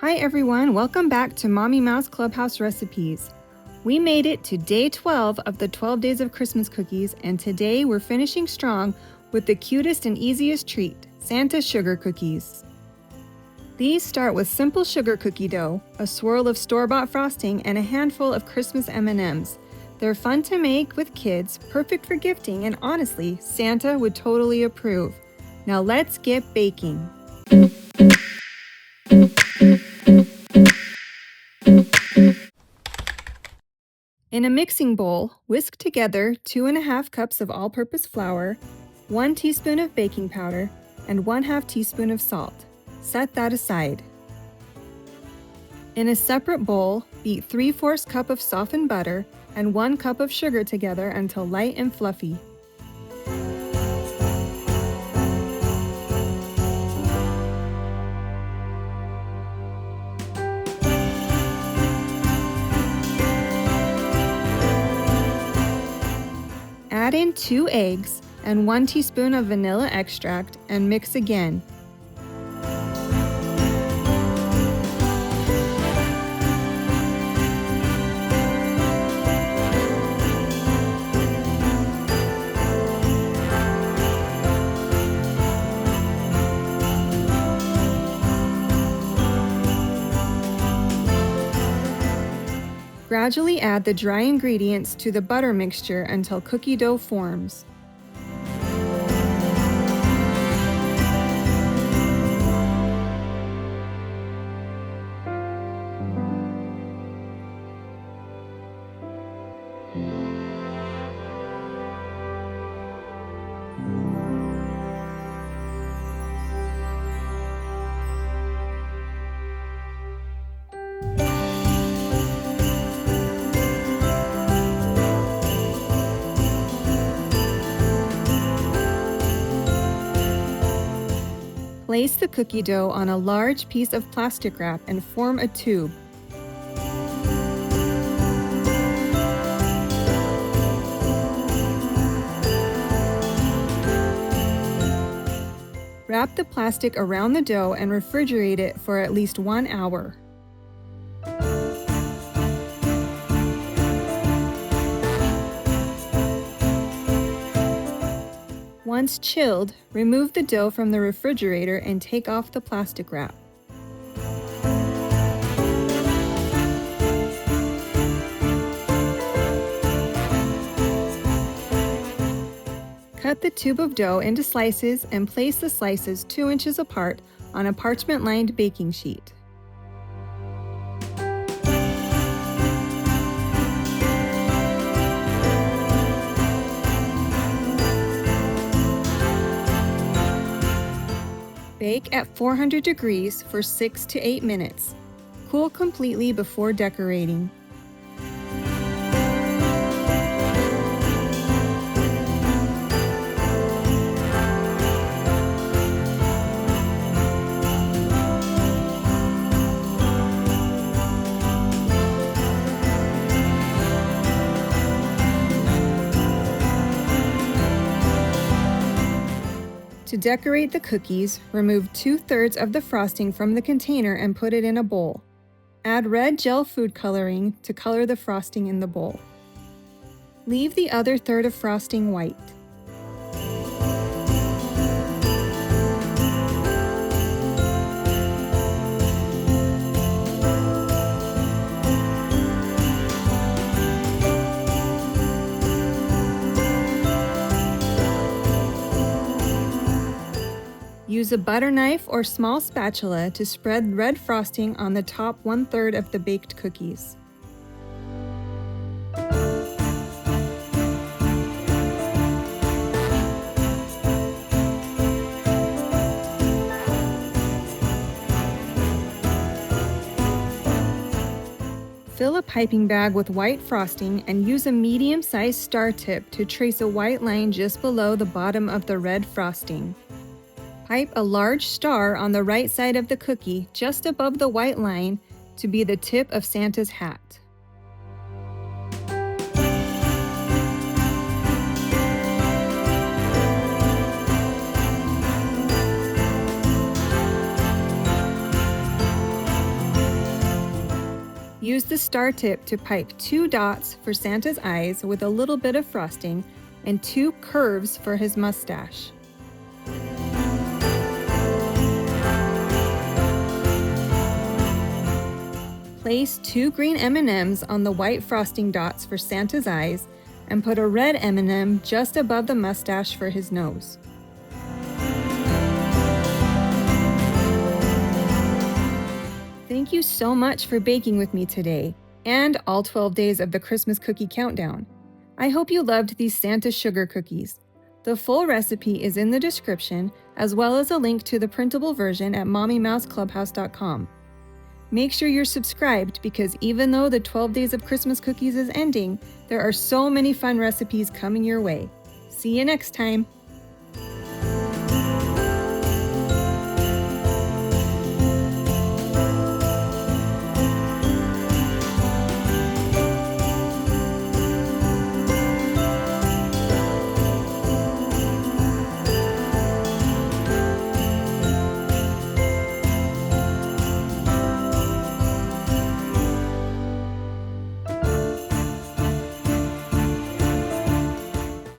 Hi everyone, welcome back to Mommy Mouse Clubhouse Recipes. We made it to day 12 of the 12 Days of Christmas cookies, and today we're finishing strong with the cutest and easiest treat, Santa sugar cookies. These start with simple sugar cookie dough, a swirl of store-bought frosting, and a handful of Christmas M&Ms. They're fun to make with kids, perfect for gifting, and honestly, Santa would totally approve. Now let's get baking. In a mixing bowl, whisk together 2½ cups of all-purpose flour, 1 teaspoon of baking powder, and 1/2 teaspoon of salt. Set that aside. In a separate bowl, beat 3/4 cup of softened butter and 1 cup of sugar together until light and fluffy. Add in 2 eggs and 1 teaspoon of vanilla extract and mix again. Gradually add the dry ingredients to the butter mixture until cookie dough forms. Place the cookie dough on a large piece of plastic wrap and form a tube. Wrap the plastic around the dough and refrigerate it for at least 1 hour. Once chilled, remove the dough from the refrigerator and take off the plastic wrap. Cut the tube of dough into slices and place the slices 2 inches apart on a parchment-lined baking sheet. Bake at 400 degrees for 6 to 8 minutes. Cool completely before decorating. To decorate the cookies, remove 2/3 of the frosting from the container and put it in a bowl. Add red gel food coloring to color the frosting in the bowl. Leave the other third of frosting white. Use a butter knife or small spatula to spread red frosting on the top 1/3 of the baked cookies. Fill a piping bag with white frosting and use a medium-sized star tip to trace a white line just below the bottom of the red frosting. Pipe a large star on the right side of the cookie, just above the white line, to be the tip of Santa's hat. Use the star tip to pipe 2 dots for Santa's eyes with a little bit of frosting and 2 curves for his mustache. Place 2 green M&Ms on the white frosting dots for Santa's eyes and put a red M&M just above the mustache for his nose. Thank you so much for baking with me today and all 12 days of the Christmas cookie countdown. I hope you loved these Santa sugar cookies. The full recipe is in the description, as well as a link to the printable version at mommymouseclubhouse.com. Make sure you're subscribed because even though the 12 days of Christmas cookies is ending, there are so many fun recipes coming your way. See you next time!